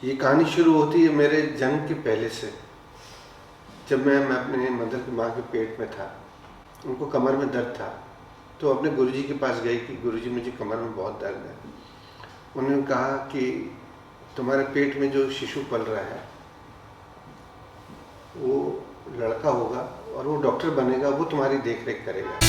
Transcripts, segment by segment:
ये कहानी शुरू होती है मेरे जन्म के पहले से। जब मैं अपने मदर की माँ के पेट में था, उनको कमर में दर्द था, तो अपने गुरुजी के पास गई कि गुरुजी मुझे कमर में बहुत दर्द है। उन्होंने कहा कि तुम्हारे पेट में जो शिशु पल रहा है वो लड़का होगा और वो डॉक्टर बनेगा, वो तुम्हारी देख रेख करेगा।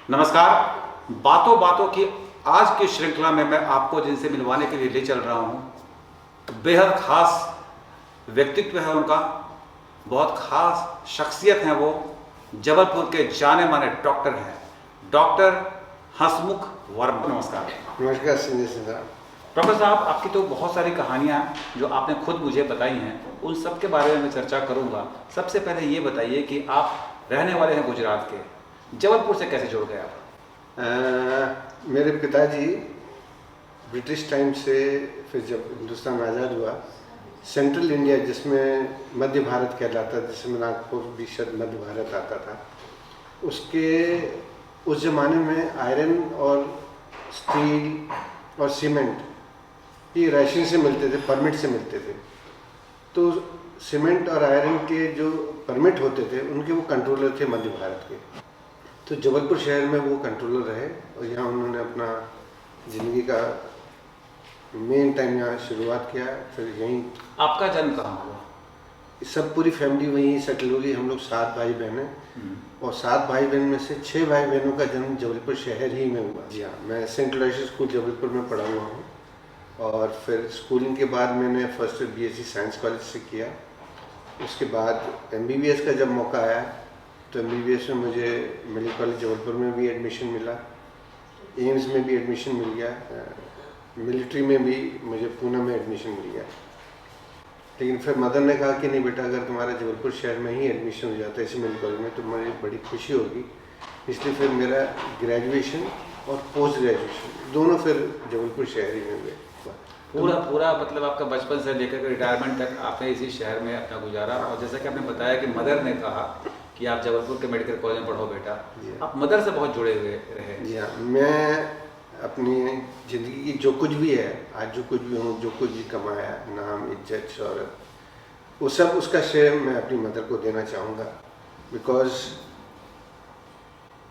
नमस्कार। बातों बातों की आज की श्रृंखला में मैं आपको जिनसे मिलवाने के लिए ले चल रहा हूं, बेहद खास व्यक्तित्व है उनका, बहुत खास शख्सियत है वो। जबलपुर के जाने माने डॉक्टर हैं, डॉक्टर हंसमुख वर्मा। नमस्कार। नमस्कार संजय सिंह। डॉक्टर साहब, आपकी तो बहुत सारी कहानियां जो आपने खुद मुझे बताई हैं, उन सब के बारे में मैं चर्चा करूंगा। सबसे पहले ये बताइए कि आप रहने वाले हैं गुजरात के, जबलपुर से कैसे जुड़ गए आप? मेरे पिताजी ब्रिटिश टाइम से, फिर जब हिंदुस्तान आज़ाद हुआ, सेंट्रल इंडिया जिसमें मध्य भारत कहलाता था, जिसमें नागपुर भी शायद मध्य भारत आता था, उसके उस ज़माने में आयरन और स्टील और सीमेंट ये राशन से मिलते थे, परमिट से मिलते थे। तो सीमेंट और आयरन के जो परमिट होते थे उनके वो कंट्रोलर थे मध्य भारत के। तो जबलपुर शहर में वो कंट्रोलर रहे और यहाँ उन्होंने अपना ज़िंदगी का मेन टाइम यहाँ शुरुआत किया। फिर यहीं। आपका जन्म कहाँ हुआ? सब पूरी फैमिली वहीं सेटल हो गई। हम लोग 7 भाई बहन हैं और 7 भाई बहन में से 6 भाई बहनों का जन्म जबलपुर शहर ही में हुआ। जी हाँ, मैं सेंट लोयस स्कूल जबलपुर में पढ़ा हुआ हूँ और फिर स्कूलिंग के बाद मैंने फर्स्ट BSc साइंस कॉलेज से किया। उसके बाद MBBS का जब मौका आया तो MBBS में मुझे मेडिकल कॉलेज जबलपुर में भी एडमिशन मिला, एम्स में भी एडमिशन मिल गया, मिलिट्री में भी मुझे पूना में एडमिशन मिल गया। लेकिन फिर मदर ने कहा कि नहीं बेटा, अगर तुम्हारा जबलपुर शहर में ही एडमिशन हो जाता है इसी मेडिकल कॉलेज में तो मुझे बड़ी खुशी होगी। इसलिए फिर मेरा ग्रेजुएशन और पोस्ट ग्रेजुएशन दोनों फिर जबलपुर शहर ही में हुए। पूरा मतलब आपका बचपन से लेकर रिटायरमेंट तक आपने इसी शहर में अपना गुजारा। और जैसा कि आपने बताया कि मदर ने कहा कि आप जबलपुर के मेडिकल कॉलेज में पढ़ो बेटा, आप मदर से बहुत जुड़े हुए रहे। जी हाँ, मैं अपनी ज़िंदगी की जो कुछ भी है, आज जो कुछ भी हूँ, जो कुछ भी कमाया, नाम, इज्जत, शौहरत, वो सब उसका श्रेय मैं अपनी मदर को देना चाहूँगा। बिकॉज़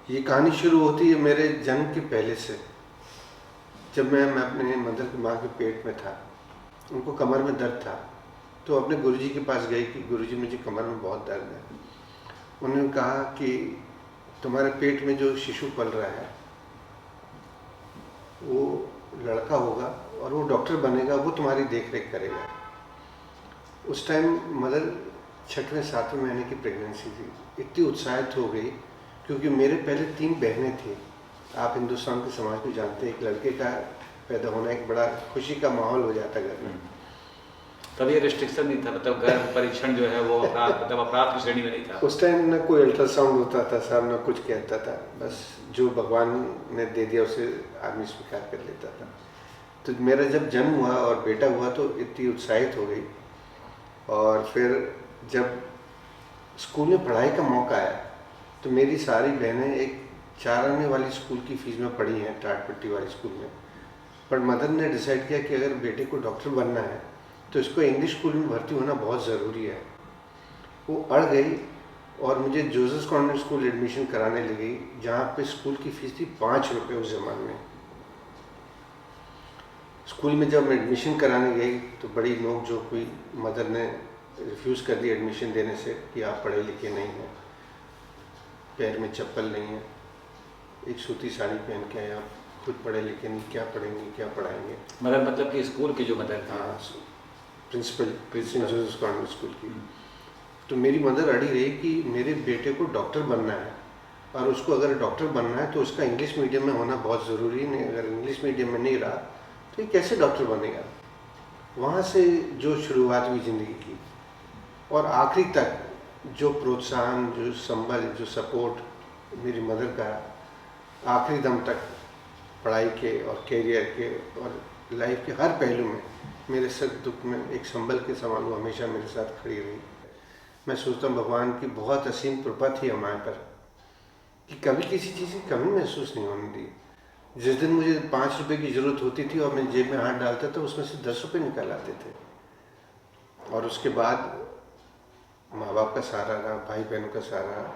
ये कहानी शुरू होती है मेरे जन्म के पहले से। जब मैं अपने मदर की माँ के पेट में था, उनको कमर में दर्द था, तो अपने गुरुजी के पास गई कि गुरुजी मुझे कमर में बहुत दर्द है। उन्होंने कहा कि तुम्हारे पेट में जो शिशु पल रहा है वो लड़का होगा और वो डॉक्टर बनेगा, वो तुम्हारी देख रेख करेगा। उस टाइम मदर 6वें 7वें महीने की प्रेगनेंसी थी। इतनी उत्साहित हो गई क्योंकि मेरे पहले 3 बहनें थी। आप हिंदुस्तान के समाज को जानते हैं, एक लड़के का पैदा होना एक बड़ा खुशी का माहौल हो जाता है घर में। तब ये रिस्ट्रिक्शन नहीं था, मतलब गर्भ परीक्षण जो है वो अपराध की श्रेणी में नहीं था। उस टाइम ना कोई अल्ट्रासाउंड होता था साहब, ना कुछ कहता था, बस जो भगवान ने दे दिया उसे आदमी स्वीकार कर लेता था। तो मेरा जब जन्म हुआ और बेटा हुआ तो इतनी उत्साहित हो गई। और फिर जब स्कूल में पढ़ाई का मौका आया तो मेरी सारी बहनें एक 4 आने वाली स्कूल की फीस में पढ़ी हैं, टाटपट्टी वाली स्कूल में। पर मदर ने डिसाइड किया कि अगर बेटे को डॉक्टर बनना है तो इसको इंग्लिश स्कूल में भर्ती होना बहुत ज़रूरी है। वो अड़ गई और मुझे जोसेफ कॉन्वेंट स्कूल एडमिशन कराने लगी, जहाँ पे स्कूल की फ़ीस थी 5 रुपये उस ज़माने में। स्कूल में जब मैं एडमिशन कराने गई तो बड़ी नोक-झोंक हुई। मदर ने रिफ्यूज़ कर दी एडमिशन देने से कि आप पढ़े लिखे नहीं हैं, पैर में चप्पल नहीं है, एक सूती साड़ी पहन के आए, आप खुद पढ़े लिखे नहीं, क्या पढ़ेंगे, क्या पढ़ाएंगे। मदर मतलब कि स्कूल की जो मदर थी? हाँ, principal saint Joseph convent school की। तो मेरी मदर अड़ी रही कि मेरे बेटे को डॉक्टर बनना है और उसको अगर डॉक्टर बनना है तो उसका इंग्लिश मीडियम में होना बहुत ज़रूरी नहीं। अगर इंग्लिश मीडियम में नहीं रहा तो ये कैसे डॉक्टर बनेगा। वहाँ से जो शुरुआत हुई ज़िंदगी की और आखिरी तक जो प्रोत्साहन, जो संबल, जो सपोर्ट मेरी मदर का आखिरी दम तक पढ़ाई के और कैरियर के और लाइफ के हर पहलू में मेरे सुख दुख में एक संबल के समान वो हमेशा मेरे साथ खड़ी रही। मैं सोचता हूँ भगवान की बहुत असीम कृपा थी हमारे पर कि कभी किसी चीज़ की कमी महसूस नहीं होने दी। जिस दिन मुझे 5 रुपए की ज़रूरत होती थी और मैं जेब में हाथ डालता था उसमें से 10 रुपये निकल आते थे। और उसके बाद माँ बाप का सहारा रहा, भाई बहनों का सहारा रहा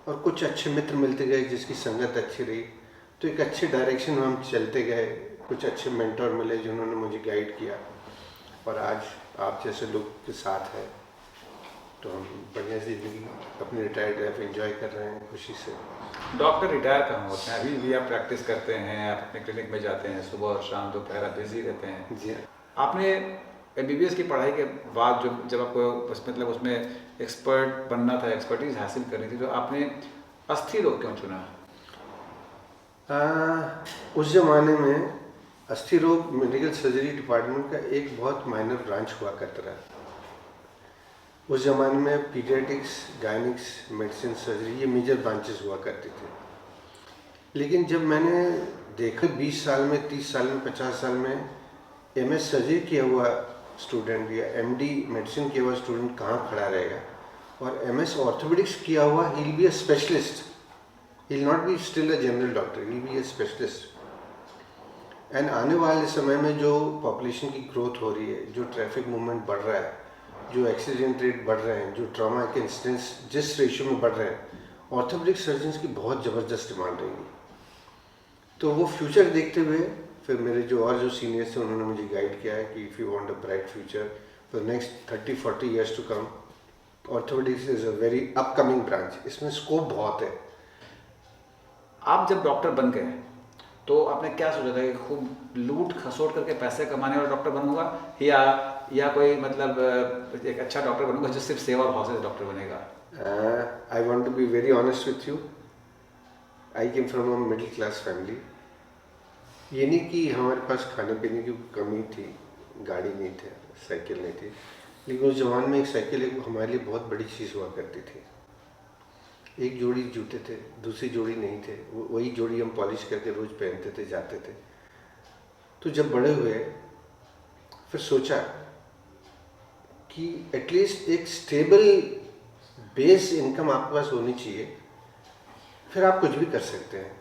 और कुछ अच्छे मित्र मिलते गए जिसकी संगत अच्छी रही, तो एक अच्छे डायरेक्शन में हम चलते गए। कुछ अच्छे मेंटर मिले जिन्होंने मुझे गाइड किया और आज आप जैसे लोग के साथ है तो हम बढ़िया ज़िंदगी अपनी रिटायर्ड लाइफ एंजॉय कर रहे हैं खुशी से। डॉक्टर रिटायर कहाँ होते हैं? अभी भी आप प्रैक्टिस करते हैं, आप अपने क्लिनिक में जाते हैं, सुबह और शाम दोपहर आप बिजी रहते हैं। जी हाँ। आपने MBBS की पढ़ाई के बाद जब आपको मतलब उसमें एक्सपर्ट बनना था, एक्सपर्टीज हासिल करनी थी, तो आपने अस्थि रोग क्यों चुना? उस ज़माने में अस्थि रोग मेडिकल सर्जरी डिपार्टमेंट का एक बहुत माइनर ब्रांच हुआ करता रहा। उस ज़माने में पीडियाट्रिक्स, गायनिक्स, मेडिसिन, सर्जरी ये मेजर ब्रांचेस हुआ करते थे। लेकिन जब मैंने देखा 20 साल में, 30 साल में, 50 साल में MS सर्जरी किया हुआ स्टूडेंट या MD मेडिसिन किया हुआ स्टूडेंट कहाँ खड़ा रहेगा और MS ऑर्थोपेडिक्स किया हुआ he will be a specialist, he will not be still a general doctor, he will be a specialist. And आने वाले समय में जो पॉपुलेशन की ग्रोथ हो रही है, जो ट्रैफिक मूवमेंट बढ़ रहा है, जो एक्सीडेंट रेट बढ़ रहे हैं, जो ट्रॉमा के इंसिडेंट्स जिस रेशियो में बढ़ रहे हैं, ऑर्थोपेडिक सर्जन्स की बहुत ज़बरदस्त डिमांड रहेगी। तो वो फ्यूचर देखते हुए फिर मेरे जो सीनियर्स थे उन्होंने मुझे गाइड किया है कि if you want a bright future for next 30-40 years to come, orthopaedics is a very upcoming branch, इसमें स्कोप बहुत है। आप जब डॉक्टर बन गए तो आपने क्या सोचा था कि खूब लूट खसोट करके पैसे कमाने वाला डॉक्टर बनूंगा या कोई मतलब एक अच्छा डॉक्टर बनूंगा जो सिर्फ सेवा भाव से डॉक्टर बनेगा? I want to be very honest with you, I came from a middle class family. ये नहीं कि हमारे पास खाने पीने की कमी थी, गाड़ी नहीं थी, साइकिल नहीं थी, लेकिन उस जमाने में एक साइकिल एक हमारे लिए बहुत बड़ी चीज़ हुआ करती थी। एक जोड़ी जूते थे, दूसरी जोड़ी नहीं थे, वही जोड़ी हम पॉलिश करके रोज़ पहनते थे, जाते थे। तो जब बड़े हुए फिर सोचा कि एटलीस्ट एक स्टेबल बेस इनकम आपके पास होनी चाहिए, फिर आप कुछ भी कर सकते हैं।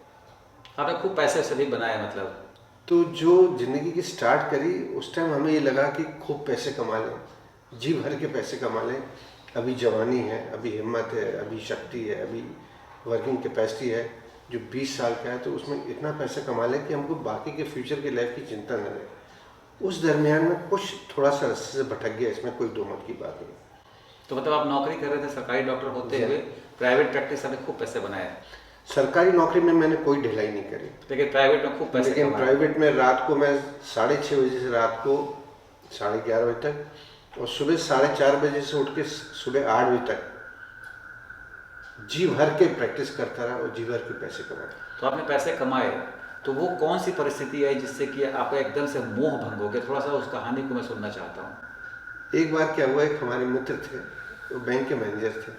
आपने खूब पैसे सभी बनाए मतलब? तो जो ज़िंदगी की स्टार्ट करी उस टाइम हमें ये लगा कि खूब पैसे कमा लें, जी भर के पैसे कमा लें। अभी जवानी है, अभी हिम्मत है, अभी शक्ति है, अभी वर्किंग कैपेसिटी है। जो 20 साल का है तो उसमें इतना पैसा कमा लें कि हमको बाकी के फ्यूचर की लाइफ की चिंता न रहे। उस दरमियान में कुछ थोड़ा सा रास्ते से भटक गया, इसमें कोई दो मत की बात नहीं। तो मतलब आप नौकरी कर रहे थे सरकारी डॉक्टर होते हुए, प्राइवेट प्रैक्टिस में खूब पैसे बनाए? सरकारी नौकरी में मैंने कोई ढिलाई नहीं करी, लेकिन प्राइवेट में खूब पैसे लेकिन प्राइवेट में रात को मैं 6:30 बजे से रात को 11:30 बजे तक और सुबह 4:30 बजे से उठ के सुबह 8 बजे तक जी भर के प्रैक्टिस करता रहा और जी भर के पैसे कमाए। तो आपने पैसे कमाए, तो वो कौन सी परिस्थिति आई जिससे कि आपका एकदम से मोह भंग हो गया? थोड़ा सा उस कहानी को मैं सुनना चाहता हूँ। एक बार क्या हुआ, एक हमारे मित्र थे, वो बैंक के मैनेजर थे।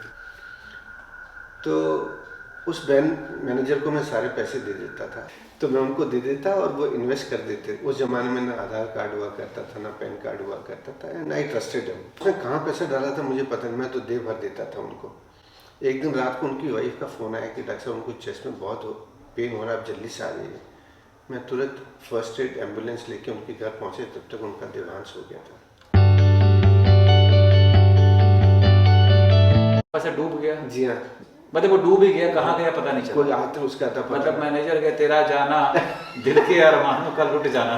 तो उस बैंक मैनेजर को मैं सारे पैसे दे देता था, तो मैं उनको दे देता और वो इन्वेस्ट कर देते। उस ज़माने में ना आधार कार्ड हुआ करता था, ना पैन कार्ड हुआ करता था, एंड आई ट्रस्टेड हिम। उसने कहाँ पैसा डाला था मुझे पता नहीं, मैं तो दे भर देता था उनको। एक दिन रात को उनकी वाइफ का फ़ोन आया कि डॉक्टर साहब उनको चेस्ट में बहुत पेन हो रहा है, आप जल्दी से आ जाइए। मैं तुरंत फर्स्ट एड एम्बुलेंस लेके उनके घर पहुँचे, तब तक उनका देहांत हो गया था। पैसा डूब गया? जी हाँ। मतलब वो डूब ही गया, कहाँ गया पता नहीं चला? कोई आते उसका था मतलब मैनेजर के तेरा जाना दिल के अरमानों का लुट जाना।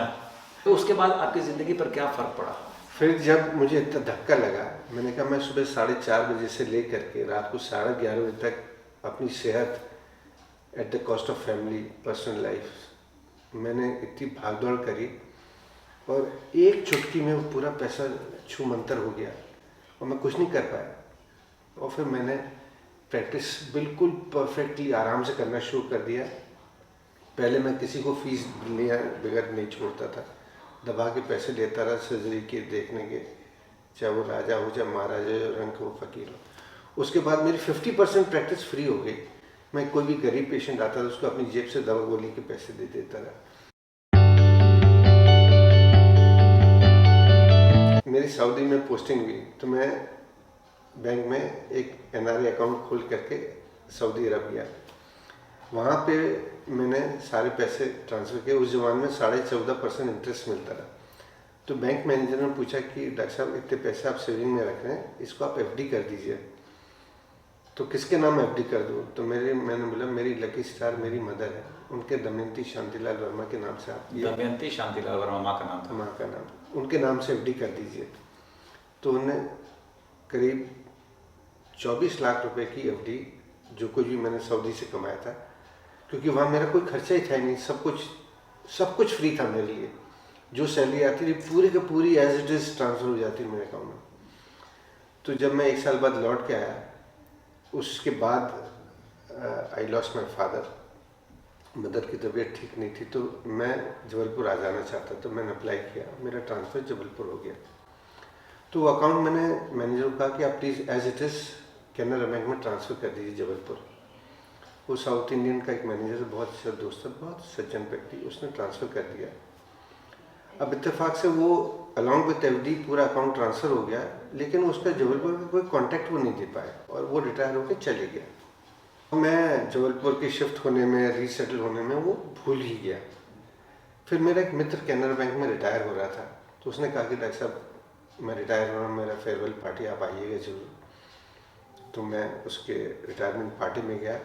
तो उसके बाद आपकी ज़िंदगी पर क्या फ़र्क पड़ा? फिर जब मुझे इतना धक्का लगा, मैंने कहा मैं सुबह 4:30 बजे से लेकर के रात को 11:30 बजे तक अपनी सेहत at the cost of family, personal life, मैंने इतनी भागदौड़ करी और एक चुटकी में वो पूरा पैसा छू मंतर हो गया और मैं कुछ नहीं कर पाया। और फिर मैंने प्रैक्टिस बिल्कुल परफेक्टली आराम से करना शुरू कर दिया। पहले मैं किसी को फीस लिया बगैर नहीं छोड़ता था, दबा के पैसे लेता रहा सर्जरी के देखने के, चाहे वो राजा हो चाहे महाराजा हो, रंग हो फकीर हो। उसके बाद मेरी 50% प्रैक्टिस फ्री हो गई। मैं कोई भी गरीब पेशेंट आता था उसको अपनी जेब से दवा गोली के पैसे दे देता रहा। मेरी सऊदी में पोस्टिंग हुई तो मैं बैंक में एक NRI अकाउंट खोल करके सऊदी अरब गया। वहाँ पे मैंने सारे पैसे ट्रांसफ़र किए। उस ज़माने में 14.5% इंटरेस्ट मिलता था। तो बैंक मैनेजर ने पूछा कि डॉक्टर साहब इतने पैसे आप सेविंग में रख रहे हैं, इसको आप FD कर दीजिए। तो किसके नाम FD कर दूँ? तो मैंने बोला मेरी लकी स्टार मेरी मदर है, उनके दमयंती शांतिलाल वर्मा के नाम से आप दमयंती शांतिलाल वर्मा माँ का नाम था। माँ का नाम, उनके नाम से FD कर दीजिए। तो उन्हें करीब 24 लाख रुपए की FD, जो कुछ भी मैंने सऊदी से कमाया था, क्योंकि वहाँ मेरा कोई खर्चा ही था नहीं, सब कुछ फ्री था मेरे लिए। जो सैलरी आती थी पूरी की पूरी एज इट इज़ ट्रांसफ़र हो जाती मेरे अकाउंट में। तो जब मैं 1 साल बाद लौट के आया, उसके बाद I lost my father, mother की तबीयत ठीक नहीं थी, तो मैं जबलपुर आ जाना चाहता, तो मैंने अप्लाई किया, मेरा ट्रांसफ़र जबलपुर हो गया। तो वो अकाउंट मैंने मैनेजर को कहा कि आप please as it is Canara bank में ट्रांसफ़र कर दीजिए जबलपुर। वो साउथ इंडियन का एक मैनेजर, बहुत अच्छा दोस्त था, बहुत सज्जन व्यक्ति, उसने ट्रांसफ़र कर दिया। अब इत्तेफाक से वो अलॉन्ग विथ FD पूरा अकाउंट ट्रांसफ़र हो गया, लेकिन उसका जबलपुर का कोई कॉन्टैक्ट वो नहीं दे पाया और वो रिटायर होकर चले गया। मैं जबलपुर के शिफ्ट होने में, रीसेटल होने में वो भूल ही गया। फिर मेरा एक मित्र कैनरा बैंक में रिटायर हो रहा था, तो उसने कहा कि डॉक्टर साहब मैं रिटायर हो रहा हूँ, मेरा फेयरवेल पार्टी आप आइएगा जरूर। तो मैं उसके रिटायरमेंट पार्टी में गया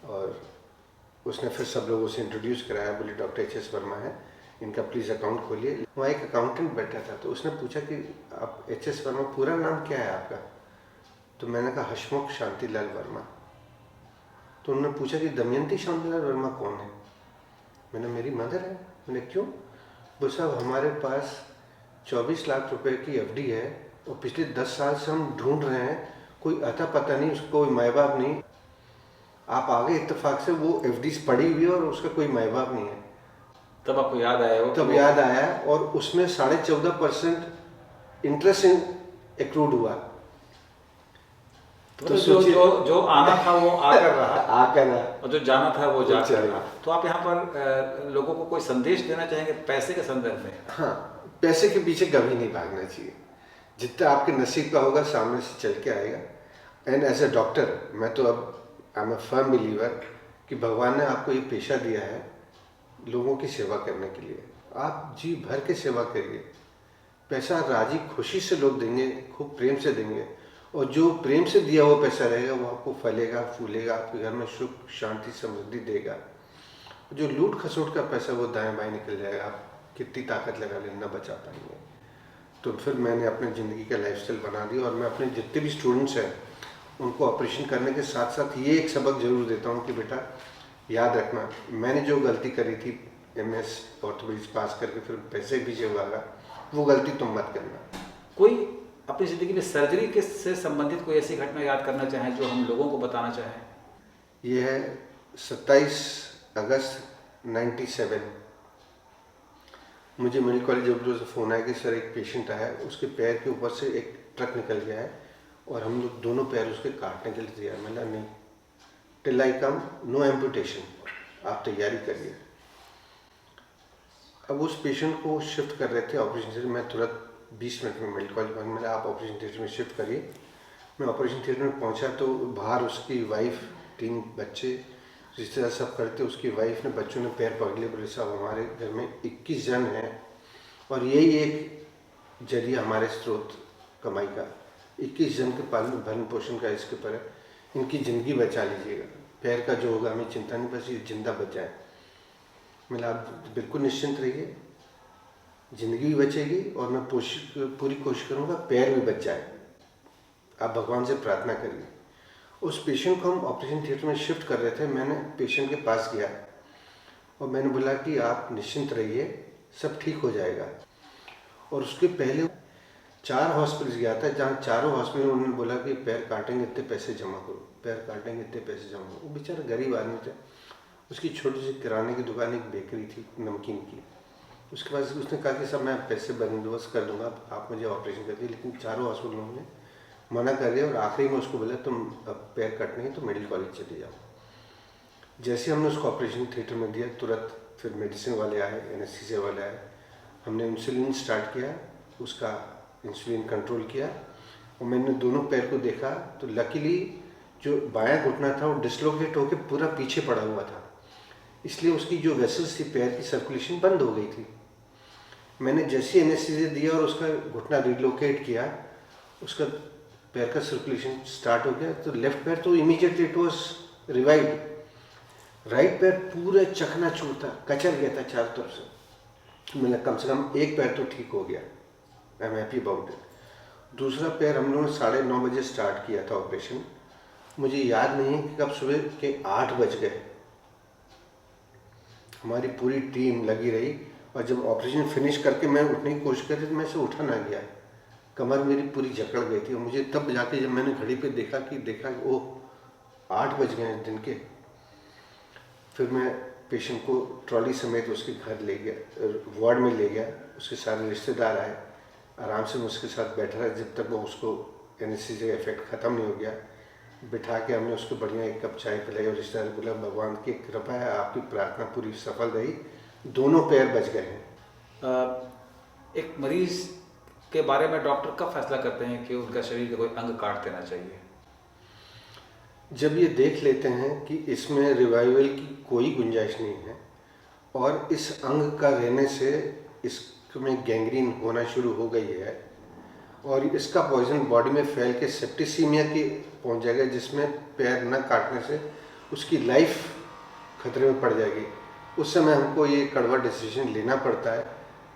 और उसने फिर सब लोगों से इंट्रोड्यूस कराया, बोले डॉक्टर HS वर्मा है, इनका प्लीज़ अकाउंट खोलिए। वहाँ एक अकाउंटेंट बैठा था, तो उसने पूछा कि आप HS वर्मा, पूरा नाम क्या है आपका? तो मैंने कहा हसमुख शांतिलाल वर्मा। तो उन्होंने पूछा कि दमयंती शांतिलाल वर्मा कौन है? मैंने मेरी मदर है। मैंने क्यों? वो साहब हमारे पास 24 लाख रुपए की FD है और पिछले 10 साल से हम ढूंढ रहे हैं, कोई अता पता नहीं, उसको कोई माँ बाप नहीं। आप आगे इत्तेफाक से वो FDs पड़ी हुई है और उसका कोई माँ बाप नहीं है। तब आपको याद आया वो? तब याद आया और उसमें 14.5% इंटरेस्ट एक्रूड हुआ। तो जो आना था वो आकर रहा आकर रहा, और जो जाना था वो जाकर रहा। तो आप यहाँ पर लोगों को कोई संदेश देना चाहेंगे पैसे के संदर्भ में? हाँ, पैसे के पीछे कभी नहीं भागना चाहिए। जितना आपके नसीब का होगा सामने से चल के आएगा। एंड एज ए डॉक्टर मैं तो अब I am a firm believer कि भगवान ने आपको ये पेशा दिया है लोगों की सेवा करने के लिए। आप जी भर के सेवा करिए। पैसा राजी खुशी से लोग देंगे, खूब प्रेम से देंगे, और जो प्रेम से दिया हुआ पैसा रहेगा वो आपको फलेगा, फूलेगा, आपके घर में सुख शांति समृद्धि देगा। जो लूट खसोट का पैसा वो दाएं बाएं निकल जाएगा, आप कितनी ताकत लगा लेना बचा पाएंगे। तो फिर मैंने अपनी ज़िंदगी का लाइफस्टाइल बना दिया और मैं अपने जितने भी स्टूडेंट्स हैं उनको ऑपरेशन करने के साथ साथ ये एक सबक ज़रूर देता हूँ कि बेटा याद रखना, मैंने जो गलती करी थी MS ऑर्थोपेडिक्स पास करके फिर पैसे पीछे भागा, वो गलती तुम मत करना। कोई अपनी ज़िंदगी में सर्जरी के से संबंधित कोई ऐसी घटना याद करना चाहें जो हम लोगों को बताना चाहें? ये है 27 अगस्त 97। मुझे मेडिकल कॉलेज जबलपुर से फ़ोन आया कि सर एक पेशेंट आया है, उसके पैर के ऊपर से एक ट्रक निकल गया है और हम लोग दोनों पैर उसके काटने के लिए तैयार। मैंने नहीं, till I come no amputation, आप तैयारी करिए। अब उस पेशेंट को शिफ्ट कर रहे थे ऑपरेशन थिएटर में। तुरंत 20 मिनट में मेडिकल कॉलेज में मैंने आप ऑपरेशन थिएटर में शिफ्ट करिए। मैं ऑपरेशन थिएटर में पहुंचा तो बाहर उसकी वाइफ, 3 बच्चे, रिश्तेदार सब करते। उसकी वाइफ ने, बच्चों ने पैर पकड़ लिए, बोले साहब हमारे घर में 21 जन हैं और यही एक जरिया हमारे स्रोत कमाई का, 21 जन के पालन भरण पोषण का इसके पर है, इनकी ज़िंदगी बचा लीजिएगा। पैर का जो होगा हमें चिंता नहीं, बस ये जिंदा बच जाए। मैंने आप बिल्कुल निश्चिंत रहिए, ज़िंदगी भी बचेगी और मैं पूरी कोशिश करूँगा पैर भी बच जाए। आप भगवान से प्रार्थना करिए। उस पेशेंट को हम ऑपरेशन थिएटर में शिफ्ट कर रहे थे। मैंने पेशेंट के पास गया और मैंने बोला कि आप निश्चिंत रहिए, सब ठीक हो जाएगा। और उसके पहले 4 हॉस्पिटल गया था, जहाँ चारों हॉस्पिटल उन्होंने बोला कि पैर काटेंगे इतने पैसे जमा करो, पैर काटेंगे इतने पैसे जमा करो। वो बेचारा गरीब आदमी था, उसकी छोटी सी किराने की दुकान, एक बेकरी थी नमकीन की। उसके बाद उसने कहा कि सर मैं पैसे बंदोबस्त कर दूंगा, आप मुझे ऑपरेशन कर दिए। लेकिन चारों हॉस्पिटलों ने मना कर दिया और आखिरी में उसको बोला तुम अब पैर कटने तो मेडिकल कॉलेज चले जाओ। जैसे हमने उसको ऑपरेशन थिएटर में दिया, तुरंत फिर मेडिसिन वाले आए, एनेस्थीसिया वाले आए, हमने इंसुलिन स्टार्ट किया, उसका इंसुलिन कंट्रोल किया और मैंने दोनों पैर को देखा तो लकीली जो बायां घुटना था वो डिसलोकेट होकर पूरा पीछे पड़ा हुआ था, इसलिए उसकी जो वेसल्स थी पैर की सर्कुलेशन बंद हो गई थी। मैंने जैसे एनेस्थीसिया दिया और उसका घुटना रिलोकेट किया, उसका पैर का सर्कुलेशन स्टार्ट हो गया। तो लेफ्ट पैर तो immediately it was revived, right पैर पूरा चकनाचूर था, कचल गया था चारों तरफ से। मैंने कम से कम एक पैर तो ठीक हो गया, I am happy about it. दूसरा पैर हम लोगों ने 9:30 बजे स्टार्ट किया था ऑपरेशन। मुझे याद नहीं है कि कब सुबह के 8 बज गए। हमारी पूरी टीम लगी रही और जब ऑपरेशन फिनिश करके मैं उठने की कोशिश करी तो मैं से उठा ना गया, कमर मेरी पूरी जकड़ गई थी। और मुझे तब जाके जब मैंने घड़ी पे देखा ओह 8 बज गए दिन के। फिर मैं पेशेंट को ट्रॉली समेत उसके घर ले गया, वार्ड में ले गया। उसके सारे रिश्तेदार आए, आराम से मैं उसके साथ बैठा रहा जब तक वो उसको एनेस्थीसिया का इफेक्ट ख़त्म नहीं हो गया। बिठा के हमने उसको बढ़िया एक कप चाय पिलाई और रिश्तेदार बोला भगवान की कृपा है, आपकी प्रार्थना पूरी सफल रही, दोनों पैर बच गए हैं। एक मरीज के बारे में डॉक्टर कब फैसला करते हैं कि उनका शरीर का कोई अंग काट देना चाहिए? जब ये देख लेते हैं कि इसमें रिवाइवल की कोई गुंजाइश नहीं है और इस अंग का रहने से इसमें गैंग्रीन होना शुरू हो गई है और इसका पॉइजन बॉडी में फैल के सेप्टिसीमिया की पहुंच जाएगा, जिसमें पैर न काटने से उसकी लाइफ खतरे में पड़ जाएगी। उस समय हमको ये कड़वा डिसीजन लेना पड़ता है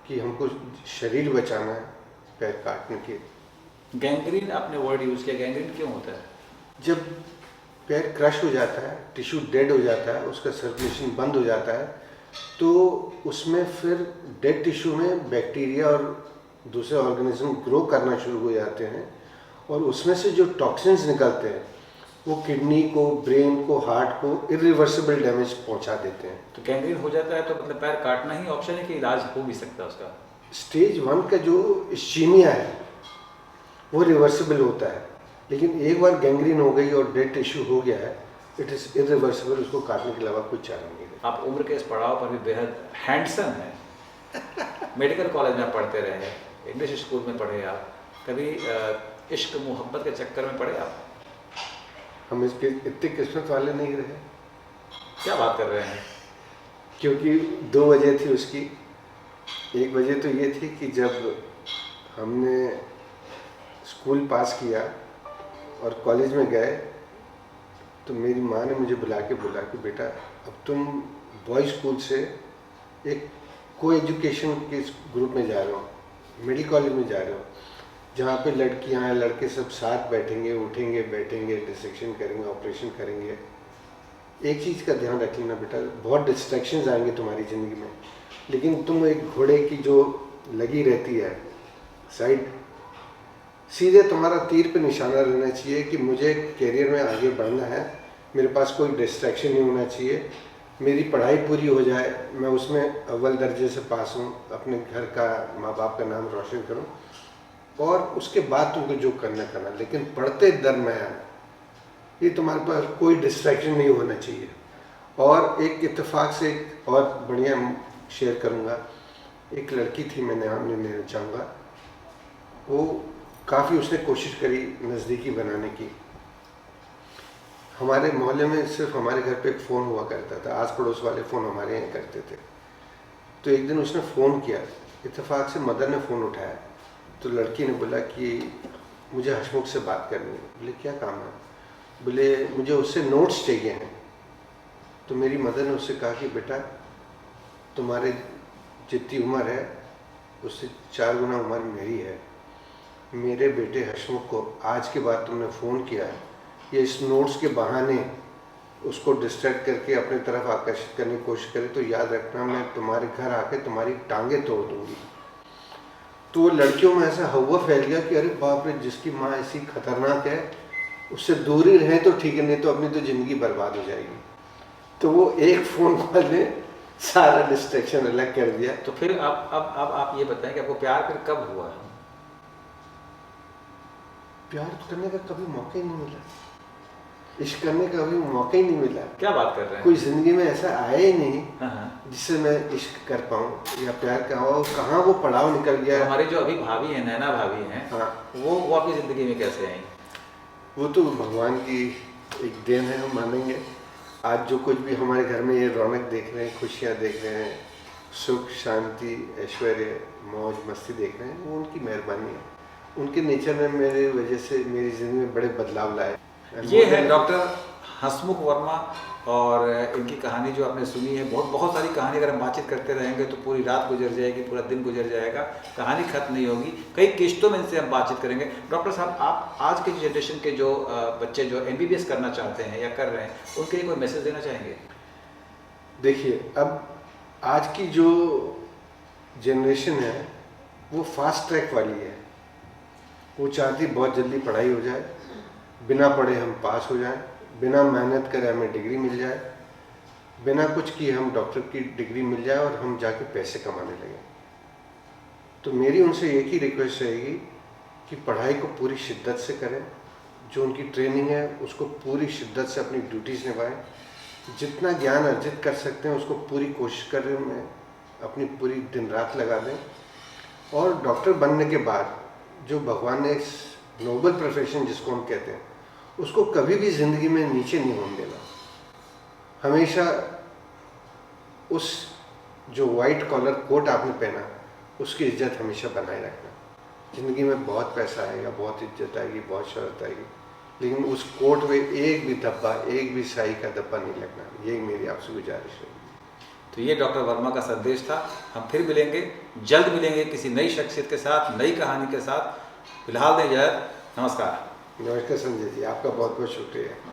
कि हमको शरीर बचाना है पैर काटने के। गैंग्रीन आपने वर्ड यूज़ किया, गैंग्रीन क्यों होता है? जब पैर क्रश हो जाता है, टिश्यू डेड हो जाता है, उसका सर्कुलेशन बंद हो जाता है, तो उसमें फिर डेड टिश्यू में बैक्टीरिया और दूसरे ऑर्गेनिज्म ग्रो करना शुरू हो जाते हैं और उसमें से जो टॉक्सिन्स निकलते हैं वो किडनी को, ब्रेन को, हार्ट को इरिवर्सिबल डैमेज पहुंचा देते हैं। तो गैंग्रीन हो जाता है तो मतलब पैर काटना ही ऑप्शन है कि इलाज हो भी सकता है उसका? स्टेज 1 का जो इस्चीमिया है वो रिवर्सिबल होता है, लेकिन एक बार गैंग्रीन हो गई और डेड टिश्यू हो गया है, इट इज़ इरिवर्सिबल, उसको काटने के अलावा कुछ चारा नहीं है। आप उम्र के इस पड़ाव पर भी बेहद हैंडसम हैं। मेडिकल कॉलेज में पढ़ते रहे, इंग्लिश स्कूल में पढ़े आप, कभी इश्क मोहब्बत के चक्कर में पड़े आप? हम इसके इतने किस्मत वाले नहीं रहे। क्या बात कर रहे हैं? क्योंकि 2 वजह थी उसकी। एक वजह तो ये थी कि जब हमने स्कूल पास किया और कॉलेज में गए तो मेरी माँ ने मुझे बुला के बोला कि बेटा अब तुम बॉयज़ स्कूल से एक को एजुकेशन के ग्रुप में जा रहे हो, मिडिल कॉलेज में जा रहे हो, जहाँ पे लड़कियाँ हैं लड़के सब साथ बैठेंगे, उठेंगे, बैठेंगे, डिसेक्शन करेंगे, ऑपरेशन करेंगे। एक चीज़ का ध्यान रख लेना बेटा, बहुत डिस्ट्रैक्शंस आएंगे तुम्हारी ज़िंदगी में, लेकिन तुम एक घोड़े की जो लगी रहती है साइड, सीधे तुम्हारा तीर पे निशाना रहना चाहिए कि मुझे कैरियर में आगे बढ़ना है, मेरे पास कोई डिस्ट्रैक्शन नहीं होना चाहिए, मेरी पढ़ाई पूरी हो जाए, मैं उसमें अव्वल दर्जे से पास हूँ, अपने घर का, माँ बाप का नाम रोशन करूँ और उसके बाद तुमको जो करना, लेकिन पढ़ते दरम्यान ये तुम्हारे पास कोई डिस्ट्रैक्शन नहीं होना चाहिए। और एक इत्तेफाक से एक और बढ़िया शेयर करूँगा, एक लड़की थी, मैं नाम नहीं लेना चाहूँगा, वो काफ़ी उसने कोशिश करी नज़दीकी बनाने की। हमारे मोहल्ले में सिर्फ हमारे घर पे एक फ़ोन हुआ करता था, आस पड़ोस वाले फ़ोन हमारे यहाँ करते थे। तो एक दिन उसने फ़ोन किया, इत्तेफाक से मदर ने फ़ोन उठाया तो लड़की ने बोला कि मुझे हसमुख से बात करनी है। बोले क्या काम है? बोले मुझे उससे नोट्स चाहिए हैं। तो मेरी मदर ने उससे कहा कि बेटा तुम्हारे जितनी उम्र है उससे 4 गुना उम्र मेरी है, मेरे बेटे हसमुख को आज के बाद तुमने फ़ोन किया है, ये इस नोट्स के बहाने उसको डिस्ट्रैक्ट करके अपनी तरफ आकर्षित करने की कोशिश करे तो याद रखना मैं तुम्हारे घर आके तुम्हारी टांगें तोड़ दूंगी। तो लड़कियों में ऐसा हवा फैल गया कि अरे बाप रे, जिसकी माँ ऐसी खतरनाक है उससे दूर ही रहें तो ठीक है, नहीं तो अपनी तो ज़िंदगी बर्बाद हो जाएगी। तो वो एक फ़ोन कॉल ने सारा डिस्ट्रैक्शन अलग कर दिया। तो फिर अब आप ये बताएं कि आपको प्यार फिर कब हुआ? प्यार करने का कभी मौका ही नहीं मिला। इश्क करने का कभी मौका ही नहीं मिला। क्या बात कर रहे हैं? कोई जिंदगी में ऐसा आया ही नहीं हाँ। जिससे मैं इश्क कर पाऊँ या प्यार का हो। कहाँ वो पड़ाव निकल तो गया। हमारी जो अभी भाभी है, नैना भाभी हैं, हाँ, वो आपकी जिंदगी में कैसे आई? वो तो भगवान की एक देन है, हम मानेंगे। आज जो कुछ भी हमारे घर में ये रौनक देख रहे हैं, खुशियाँ देख रहे हैं, सुख शांति ऐश्वर्य मौज मस्ती देख रहे हैं, वो उनकी मेहरबानी है। उनके नेचर में मेरे वजह से मेरी ज़िंदगी में बड़े बदलाव लाए। ये है डॉक्टर हंसमुख वर्मा, और इनकी कहानी जो आपने सुनी है, बहुत सारी कहानी अगर हम बातचीत करते रहेंगे तो पूरी रात गुजर जाएगी, पूरा दिन गुजर जाएगा, कहानी खत्म नहीं होगी। कई किश्तों में इनसे हम बातचीत करेंगे। डॉक्टर साहब, आप आज के जनरेशन के जो बच्चे जो MBBS करना चाहते हैं या कर रहे हैं, उनके लिए कोई मैसेज देना चाहेंगे? देखिए, अब आज की जो जनरेशन है वो फास्ट ट्रैक वाली है। वो चाहती बहुत जल्दी पढ़ाई हो जाए, बिना पढ़े हम पास हो जाएं, बिना मेहनत करे हमें डिग्री मिल जाए, बिना कुछ किए हम डॉक्टर की डिग्री मिल जाए और हम जाके पैसे कमाने लगें। तो मेरी उनसे एक ही रिक्वेस्ट रहेगी कि पढ़ाई को पूरी शिद्दत से करें, जो उनकी ट्रेनिंग है उसको पूरी शिद्दत से अपनी ड्यूटीज़ निभाएं, जितना ज्ञान अर्जित कर सकते हैं उसको पूरी कोशिश करें में अपनी पूरी दिन रात लगा दें। और डॉक्टर बनने के बाद जो भगवान ने इस नोबल प्रोफेशन जिसको हम कहते हैं, उसको कभी भी ज़िंदगी में नीचे नहीं होने देना। हमेशा उस जो वाइट कॉलर कोट आपने पहना उसकी इज्जत हमेशा बनाए रखना। ज़िंदगी में बहुत पैसा आएगा, बहुत इज्जत आएगी, बहुत शोहरत आएगी, लेकिन उस कोट में एक भी धब्बा, एक भी स्याही का धब्बा नहीं लगना। यही मेरी आपसे गुजारिश है। तो ये डॉक्टर वर्मा का संदेश था। हम फिर मिलेंगे, जल्द मिलेंगे किसी नई शख्सियत के साथ, नई कहानी के साथ। फिलहाल दें इजाज़त। नमस्कार। नमस्कार संजय जी, आपका बहुत बहुत शुक्रिया।